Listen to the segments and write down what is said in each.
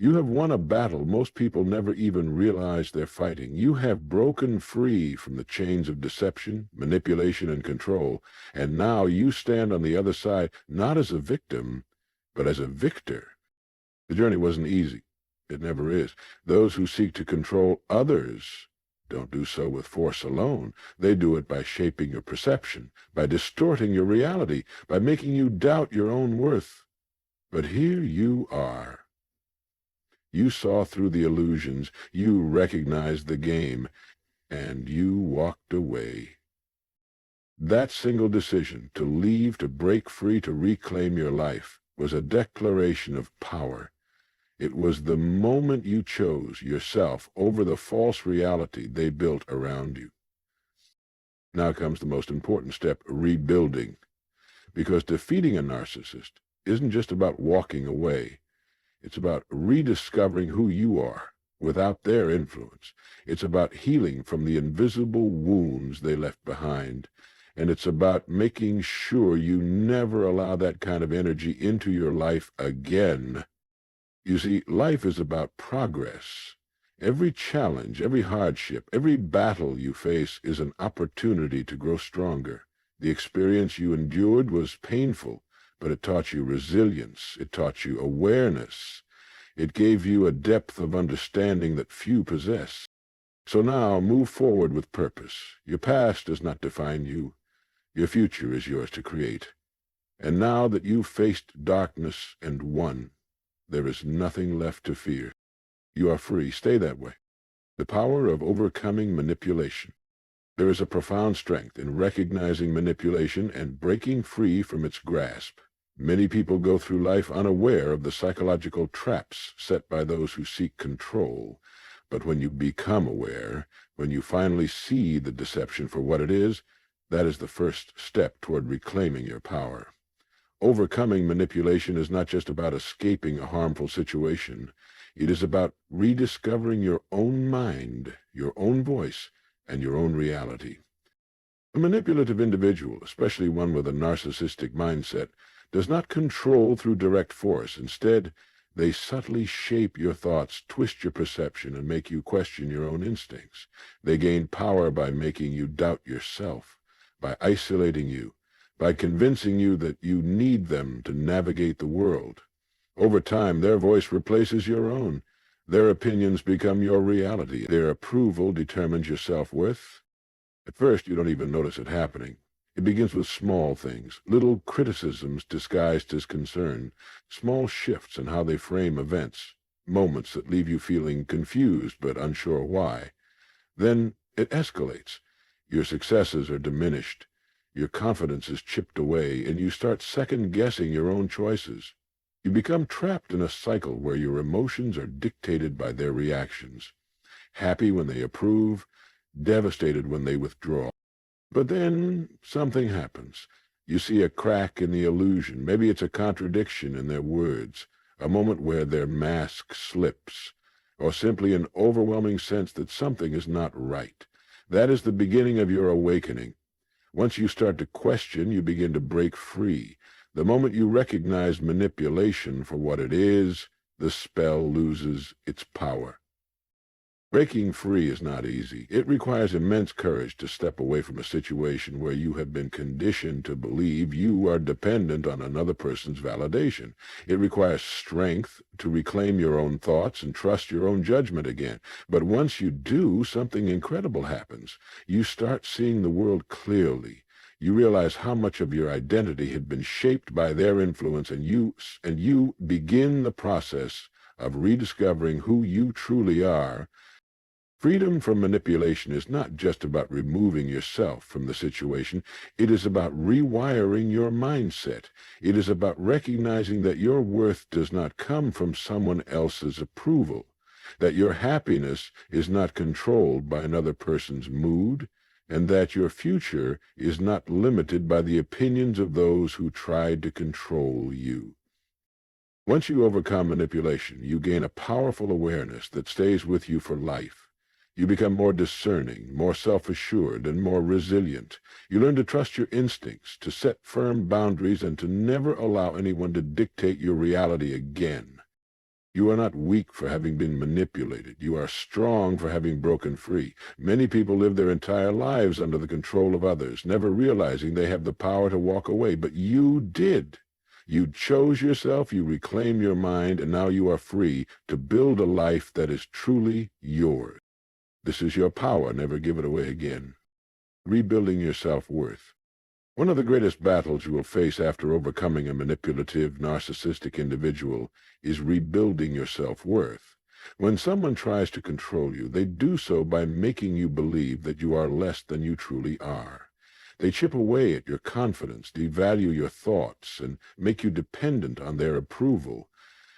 You have won a battle most people never even realize they're fighting. You have broken free from the chains of deception, manipulation, and control, and now you stand on the other side, not as a victim, but as a victor. The journey wasn't easy. It never is. Those who seek to control others don't do so with force alone. They do it by shaping your perception, by distorting your reality, by making you doubt your own worth. But here you are. You saw through the illusions, you recognized the game, and you walked away. That single decision, to leave, to break free, to reclaim your life, was a declaration of power. It was the moment you chose yourself over the false reality they built around you. Now comes the most important step, rebuilding. Because defeating a narcissist isn't just about walking away. It's about rediscovering who you are without their influence. It's about healing from the invisible wounds they left behind. And it's about making sure you never allow that kind of energy into your life again. You see, life is about progress. Every challenge, every hardship, every battle you face is an opportunity to grow stronger. The experience you endured was painful, but it taught you resilience. It taught you awareness. It gave you a depth of understanding that few possess. So now move forward with purpose. Your past does not define you. Your future is yours to create. And now that you've faced darkness and won, there is nothing left to fear. You are free. Stay that way. The power of overcoming manipulation. There is a profound strength in recognizing manipulation and breaking free from its grasp. Many people go through life unaware of the psychological traps set by those who seek control. But when you become aware, when you finally see the deception for what it is, that is the first step toward reclaiming your power. Overcoming manipulation is not just about escaping a harmful situation. It is about rediscovering your own mind, your own voice, and your own reality. A manipulative individual, especially one with a narcissistic mindset, does not control through direct force. Instead, they subtly shape your thoughts, twist your perception, and make you question your own instincts. They gain power by making you doubt yourself, by isolating you, by convincing you that you need them to navigate the world. Over time, their voice replaces your own. Their opinions become your reality. Their approval determines your self-worth. At first, you don't even notice it happening. It begins with small things, little criticisms disguised as concern, small shifts in how they frame events, moments that leave you feeling confused but unsure why. Then it escalates. Your successes are diminished. Your confidence is chipped away, and you start second-guessing your own choices. You become trapped in a cycle where your emotions are dictated by their reactions. Happy when they approve, devastated when they withdraw. But then something happens. You see a crack in the illusion. Maybe it's a contradiction in their words, a moment where their mask slips, or simply an overwhelming sense that something is not right. That is the beginning of your awakening. Once you start to question, you begin to break free. The moment you recognize manipulation for what it is, the spell loses its power. Breaking free is not easy. It requires immense courage to step away from a situation where you have been conditioned to believe you are dependent on another person's validation. It requires strength to reclaim your own thoughts and trust your own judgment again. But once you do, something incredible happens. You start seeing the world clearly. You realize how much of your identity had been shaped by their influence, and you begin the process of rediscovering who you truly are. Freedom from manipulation is not just about removing yourself from the situation. It is about rewiring your mindset. It is about recognizing that your worth does not come from someone else's approval, that your happiness is not controlled by another person's mood, and that your future is not limited by the opinions of those who tried to control you. Once you overcome manipulation, you gain a powerful awareness that stays with you for life. You become more discerning, more self-assured, and more resilient. You learn to trust your instincts, to set firm boundaries, and to never allow anyone to dictate your reality again. You are not weak for having been manipulated. You are strong for having broken free. Many people live their entire lives under the control of others, never realizing they have the power to walk away. But you did. You chose yourself, you reclaim your mind, and now you are free to build a life that is truly yours. This is your power. Never give it away again. Rebuilding your self-worth. One of the greatest battles you will face after overcoming a manipulative, narcissistic individual is rebuilding your self-worth. When someone tries to control you, they do so by making you believe that you are less than you truly are. They chip away at your confidence, devalue your thoughts, and make you dependent on their approval.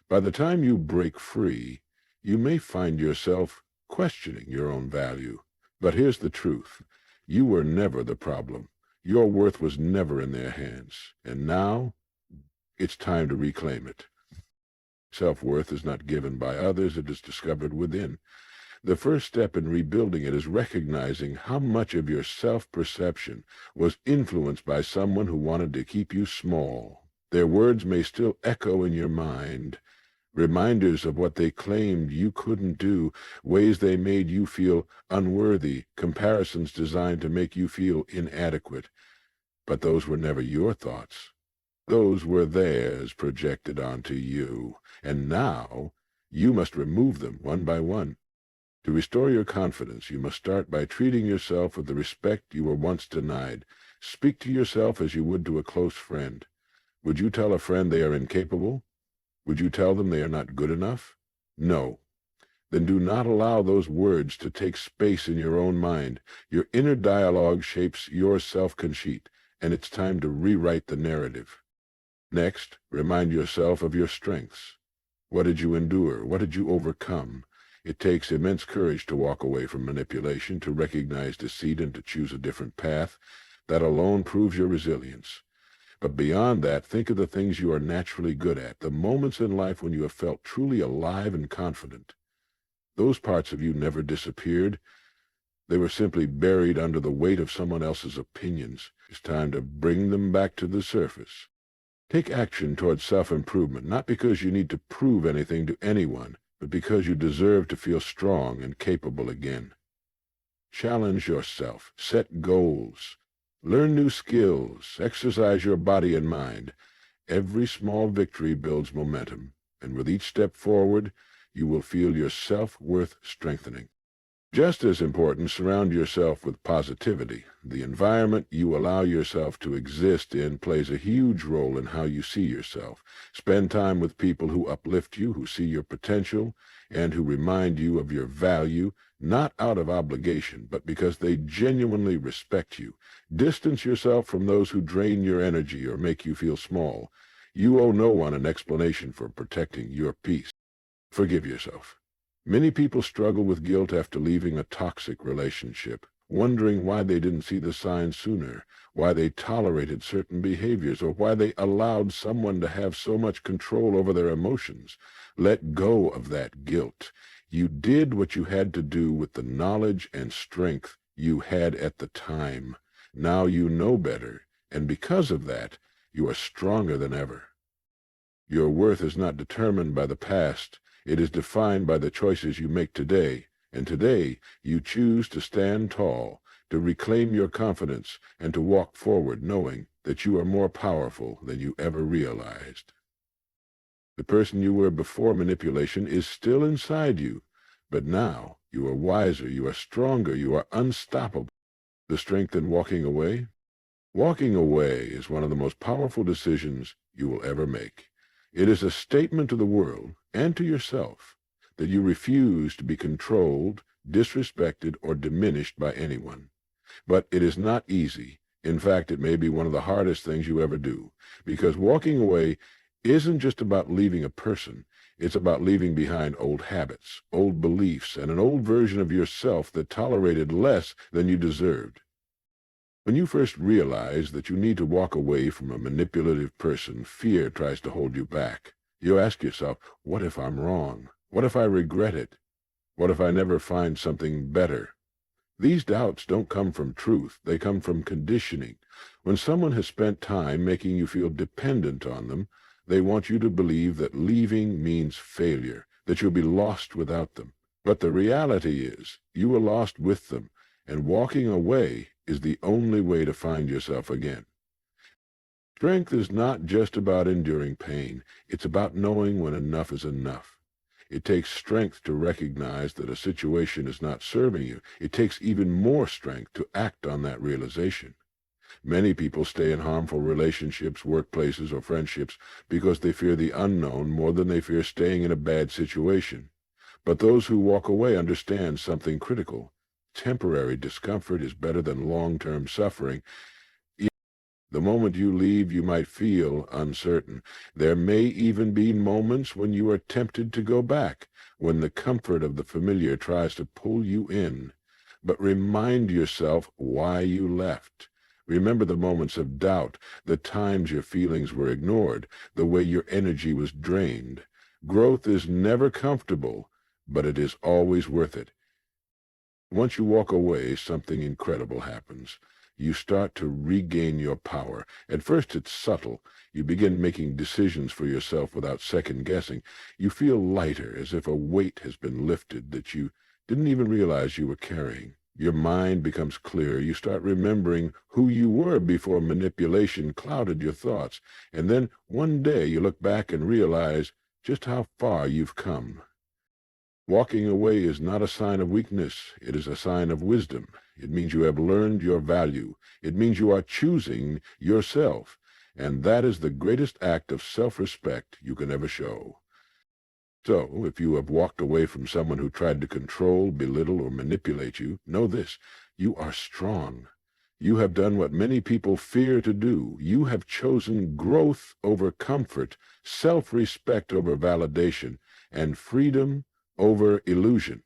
By the time you break free, you may find yourself questioning your own value. But here's the truth. You were never the problem. Your worth was never in their hands, and now it's time to reclaim it. Self-worth is not given by others, it is discovered within. The first step in rebuilding it is recognizing how much of your self-perception was influenced by someone who wanted to keep you small. Their words may still echo in your mind, reminders of what they claimed you couldn't do, ways they made you feel unworthy, comparisons designed to make you feel inadequate. But those were never your thoughts. Those were theirs projected onto you, and now you must remove them one by one. To restore your confidence, you must start by treating yourself with the respect you were once denied. Speak to yourself as you would to a close friend. Would you tell a friend they are incapable? Would you tell them they are not good enough? No. Then do not allow those words to take space in your own mind. Your inner dialogue shapes your self-conceit, and it's time to rewrite the narrative. Next, remind yourself of your strengths. What did you endure? What did you overcome? It takes immense courage to walk away from manipulation, to recognize deceit, and to choose a different path. That alone proves your resilience. But beyond that, think of the things you are naturally good at, the moments in life when you have felt truly alive and confident. Those parts of you never disappeared. They were simply buried under the weight of someone else's opinions. It's time to bring them back to the surface. Take action towards self-improvement, not because you need to prove anything to anyone, but because you deserve to feel strong and capable again. Challenge yourself. Set goals. Learn new skills. Exercise your body and mind. Every small victory builds momentum, and with each step forward, you will feel your self-worth strengthening. Just as important, surround yourself with positivity. The environment you allow yourself to exist in plays a huge role in how you see yourself. Spend time with people who uplift you, who see your potential, and who remind you of your value, not out of obligation, but because they genuinely respect you. Distance yourself from those who drain your energy or make you feel small. You owe no one an explanation for protecting your peace. Forgive yourself. Many people struggle with guilt after leaving a toxic relationship, wondering why they didn't see the signs sooner, why they tolerated certain behaviors, or why they allowed someone to have so much control over their emotions. Let go of that guilt. You did what you had to do with the knowledge and strength you had at the time. Now you know better, and because of that, you are stronger than ever. Your worth is not determined by the past. It is defined by the choices you make today, and today you choose to stand tall, to reclaim your confidence, and to walk forward knowing that you are more powerful than you ever realized. The person you were before manipulation is still inside you, but now you are wiser, you are stronger, you are unstoppable. The strength in walking away? Walking away is one of the most powerful decisions you will ever make. It is a statement to the world and to yourself that you refuse to be controlled, disrespected, or diminished by anyone. But it is not easy. In fact, it may be one of the hardest things you ever do, because walking away isn't just about leaving a person. It's about leaving behind old habits, old beliefs, and an old version of yourself that tolerated less than you deserved. When you first realize that you need to walk away from a manipulative person, fear tries to hold you back. You ask yourself, what if I'm wrong? What if I regret it? What if I never find something better? These doubts don't come from truth. They come from conditioning. When someone has spent time making you feel dependent on them, They want you to believe that leaving means failure, that you'll be lost without them. But the reality is, you were lost with them, and walking away is the only way to find yourself again. Strength is not just about enduring pain. It's about knowing when enough is enough. It takes strength to recognize that a situation is not serving you. It takes even more strength to act on that realization. Many people stay in harmful relationships, workplaces, or friendships because they fear the unknown more than they fear staying in a bad situation. But those who walk away understand something critical. Temporary discomfort is better than long-term suffering. The moment you leave, you might feel uncertain. There may even be moments when you are tempted to go back, when the comfort of the familiar tries to pull you in. But remind yourself why you left. Remember the moments of doubt, the times your feelings were ignored, the way your energy was drained. Growth is never comfortable, but it is always worth it. Once you walk away, something incredible happens. You start to regain your power. At first it's subtle. You begin making decisions for yourself without second-guessing. You feel lighter, as if a weight has been lifted that you didn't even realize you were carrying. Your mind becomes clear. You start remembering who you were before manipulation clouded your thoughts. And then one day you look back and realize just how far you've come. Walking away is not a sign of weakness. It is a sign of wisdom. It means you have learned your value. It means you are choosing yourself. And that is the greatest act of self-respect you can ever show. So, if you have walked away from someone who tried to control, belittle, or manipulate you, know this: you are strong. You have done what many people fear to do. You have chosen growth over comfort, self-respect over validation, and freedom over illusion.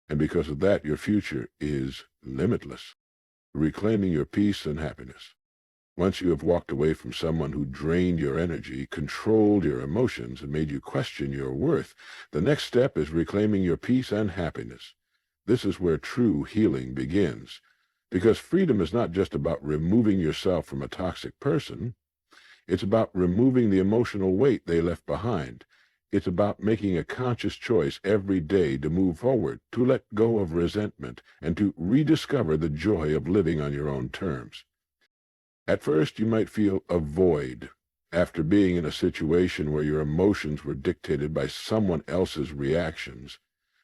And because of that, your future is limitless, reclaiming your peace and happiness. Once you have walked away from someone who drained your energy, controlled your emotions, and made you question your worth, the next step is reclaiming your peace and happiness. This is where true healing begins, because freedom is not just about removing yourself from a toxic person. It's about removing the emotional weight they left behind. It's about making a conscious choice every day to move forward, to let go of resentment, and to rediscover the joy of living on your own terms. At first, you might feel a void after being in a situation where your emotions were dictated by someone else's reactions.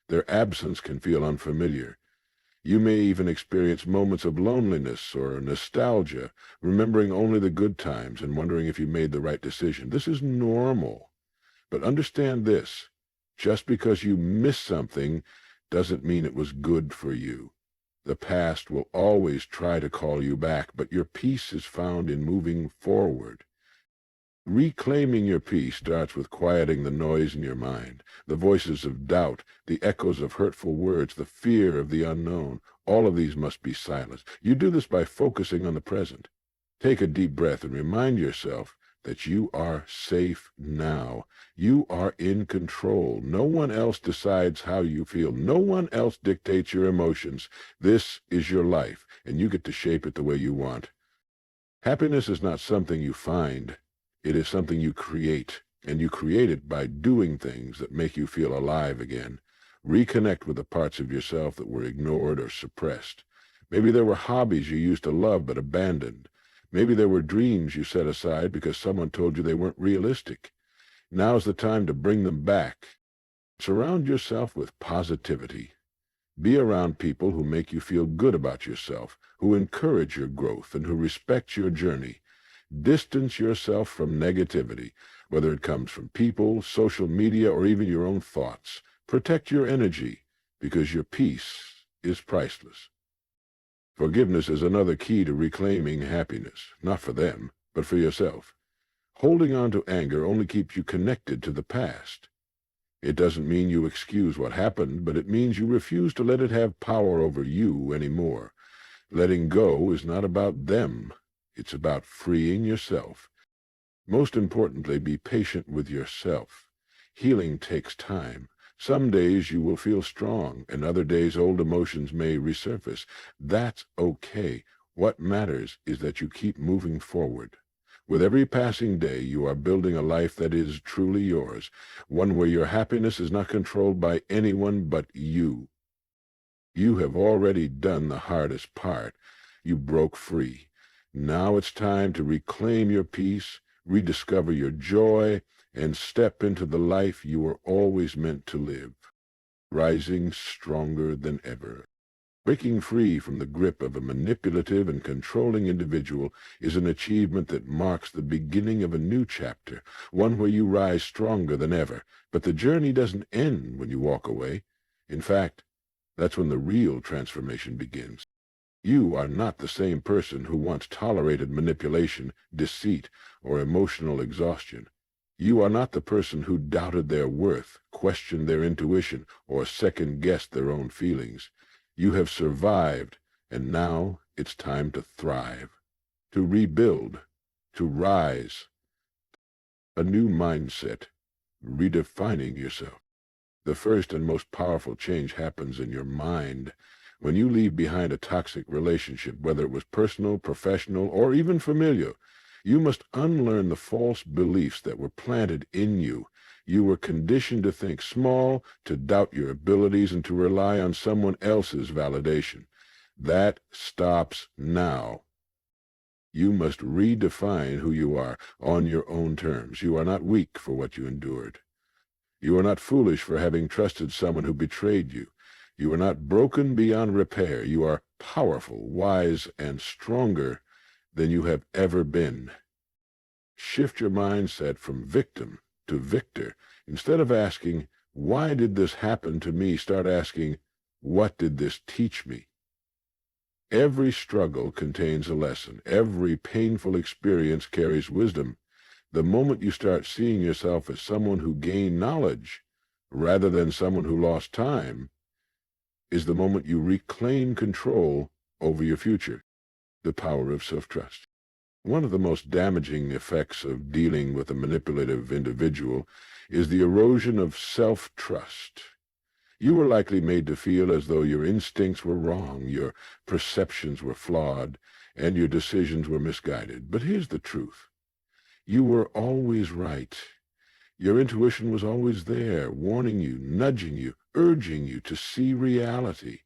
Their absence can feel unfamiliar. You may even experience moments of loneliness or nostalgia, remembering only the good times and wondering if you made the right decision. This is normal. But understand this: just because you missed something doesn't mean it was good for you. The past will always try to call you back, but your peace is found in moving forward. Reclaiming your peace starts with quieting the noise in your mind, the voices of doubt, the echoes of hurtful words, the fear of the unknown. All of these must be silenced. You do this by focusing on the present. Take a deep breath and remind yourself that you are safe now. You are in control. No one else decides how you feel. No one else dictates your emotions. This is your life, and you get to shape it the way you want. Happiness is not something you find. It is something you create, and you create it by doing things that make you feel alive again. Reconnect with the parts of yourself that were ignored or suppressed. Maybe there were hobbies you used to love but abandoned. Maybe there were dreams you set aside because someone told you they weren't realistic. Now's the time to bring them back. Surround yourself with positivity. Be around people who make you feel good about yourself, who encourage your growth, and who respect your journey. Distance yourself from negativity, whether it comes from people, social media, or even your own thoughts. Protect your energy, because your peace is priceless. Forgiveness is another key to reclaiming happiness, not for them, but for yourself. Holding on to anger only keeps you connected to the past. It doesn't mean you excuse what happened, but it means you refuse to let it have power over you anymore. Letting go is not about them. It's about freeing yourself. Most importantly, be patient with yourself. Healing takes time. Some days you will feel strong, and other days old emotions may resurface. That's okay. What matters is that you keep moving forward. With every passing day, you are building a life that is truly yours, one where your happiness is not controlled by anyone but you. You have already done the hardest part. You broke free. Now it's time to reclaim your peace, rediscover your joy, and step into the life you were always meant to live, rising stronger than ever. Breaking free from the grip of a manipulative and controlling individual is an achievement that marks the beginning of a new chapter, one where you rise stronger than ever. But the journey doesn't end when you walk away. In fact, that's when the real transformation begins. You are not the same person who once tolerated manipulation, deceit, or emotional exhaustion. You are not the person who doubted their worth, questioned their intuition, or second-guessed their own feelings. You have survived, and now it's time to thrive, to rebuild, to rise. A new mindset, redefining yourself. The first and most powerful change happens in your mind. When you leave behind a toxic relationship, whether it was personal, professional, or even familiar, you must unlearn the false beliefs that were planted in you. You were conditioned to think small, to doubt your abilities, and to rely on someone else's validation. That stops now. You must redefine who you are on your own terms. You are not weak for what you endured. You are not foolish for having trusted someone who betrayed you. You are not broken beyond repair. You are powerful, wise, and stronger than you have ever been. Shift your mindset from victim to victor. Instead of asking, "Why did this happen to me?" start asking, "What did this teach me?" Every struggle contains a lesson. Every painful experience carries wisdom. The moment you start seeing yourself as someone who gained knowledge rather than someone who lost time is the moment you reclaim control over your future. The power of self-trust. One of the most damaging effects of dealing with a manipulative individual is the erosion of self-trust. You were likely made to feel as though your instincts were wrong, your perceptions were flawed, and your decisions were misguided. But here's the truth. You were always right. Your intuition was always there, warning you, nudging you, urging you to see reality.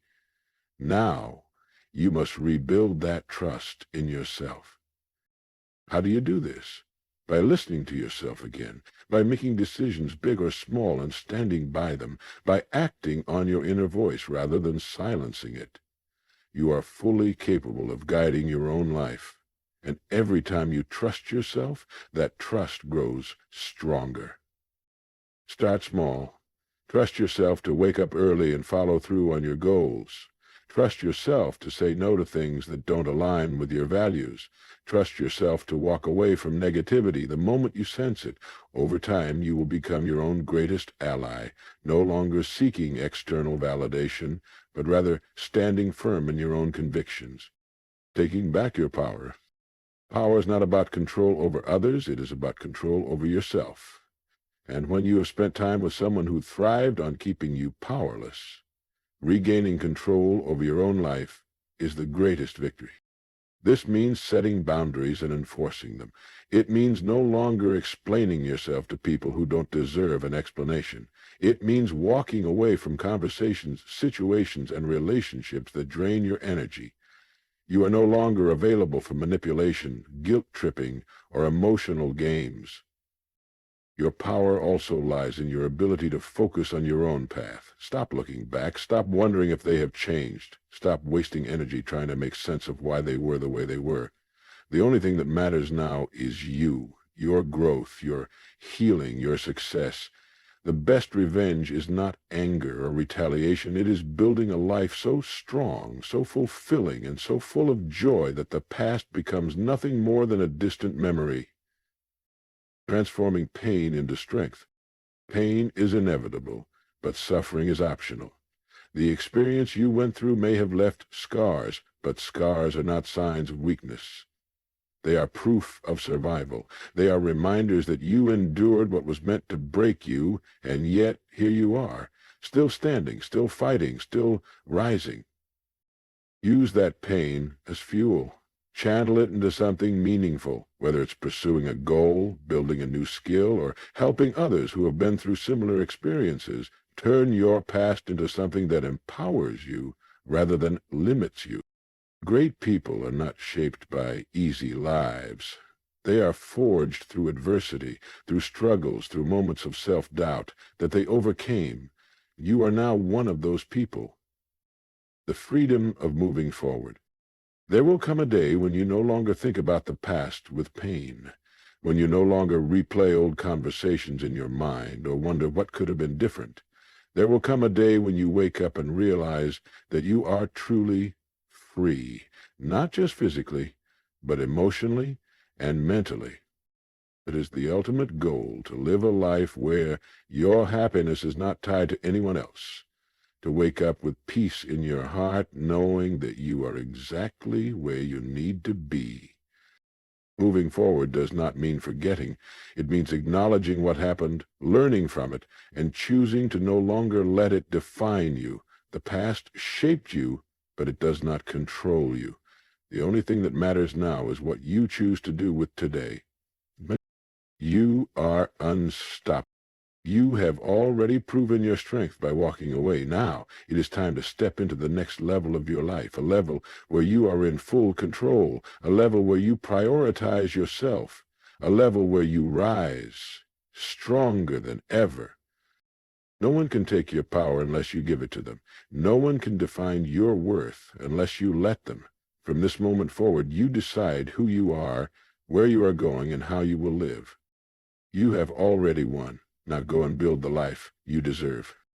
Now, you must rebuild that trust in yourself. How do you do this? By listening to yourself again, by making decisions big or small and standing by them, by acting on your inner voice rather than silencing it. You are fully capable of guiding your own life, and every time you trust yourself, that trust grows stronger. Start small. Trust yourself to wake up early and follow through on your goals. Trust yourself to say no to things that don't align with your values. Trust yourself to walk away from negativity the moment you sense it. Over time, you will become your own greatest ally, no longer seeking external validation, but rather standing firm in your own convictions. Taking back your power. Power is not about control over others, it is about control over yourself. And when you have spent time with someone who thrived on keeping you powerless, regaining control over your own life is the greatest victory. This means setting boundaries and enforcing them. It means no longer explaining yourself to people who don't deserve an explanation. It means walking away from conversations, situations, and relationships that drain your energy. You are no longer available for manipulation, guilt-tripping, or emotional games. Your power also lies in your ability to focus on your own path. Stop looking back. Stop wondering if they have changed. Stop wasting energy trying to make sense of why they were the way they were. The only thing that matters now is you, your growth, your healing, your success. The best revenge is not anger or retaliation. It is building a life so strong, so fulfilling, and so full of joy that the past becomes nothing more than a distant memory. Transforming pain into strength. Pain is inevitable, but suffering is optional. The experience you went through may have left scars, but scars are not signs of weakness. They are proof of survival. They are reminders that you endured what was meant to break you, and yet here you are, still standing, still fighting, still rising. Use that pain as fuel. Channel it into something meaningful, whether it's pursuing a goal, building a new skill, or helping others who have been through similar experiences. Turn your past into something that empowers you rather than limits you. Great people are not shaped by easy lives. They are forged through adversity, through struggles, through moments of self-doubt that they overcame. You are now one of those people. The freedom of moving forward. There will come a day when you no longer think about the past with pain, when you no longer replay old conversations in your mind or wonder what could have been different. There will come a day when you wake up and realize that you are truly free, not just physically, but emotionally and mentally. It is the ultimate goal to live a life where your happiness is not tied to anyone else, to wake up with peace in your heart, knowing that you are exactly where you need to be. Moving forward does not mean forgetting. It means acknowledging what happened, learning from it, and choosing to no longer let it define you. The past shaped you, but it does not control you. The only thing that matters now is what you choose to do with today. You are unstoppable. You have already proven your strength by walking away. Now it is time to step into the next level of your life, a level where you are in full control, a level where you prioritize yourself, a level where you rise stronger than ever. No one can take your power unless you give it to them. No one can define your worth unless you let them. From this moment forward, you decide who you are, where you are going, and how you will live. You have already won. Now go and build the life you deserve.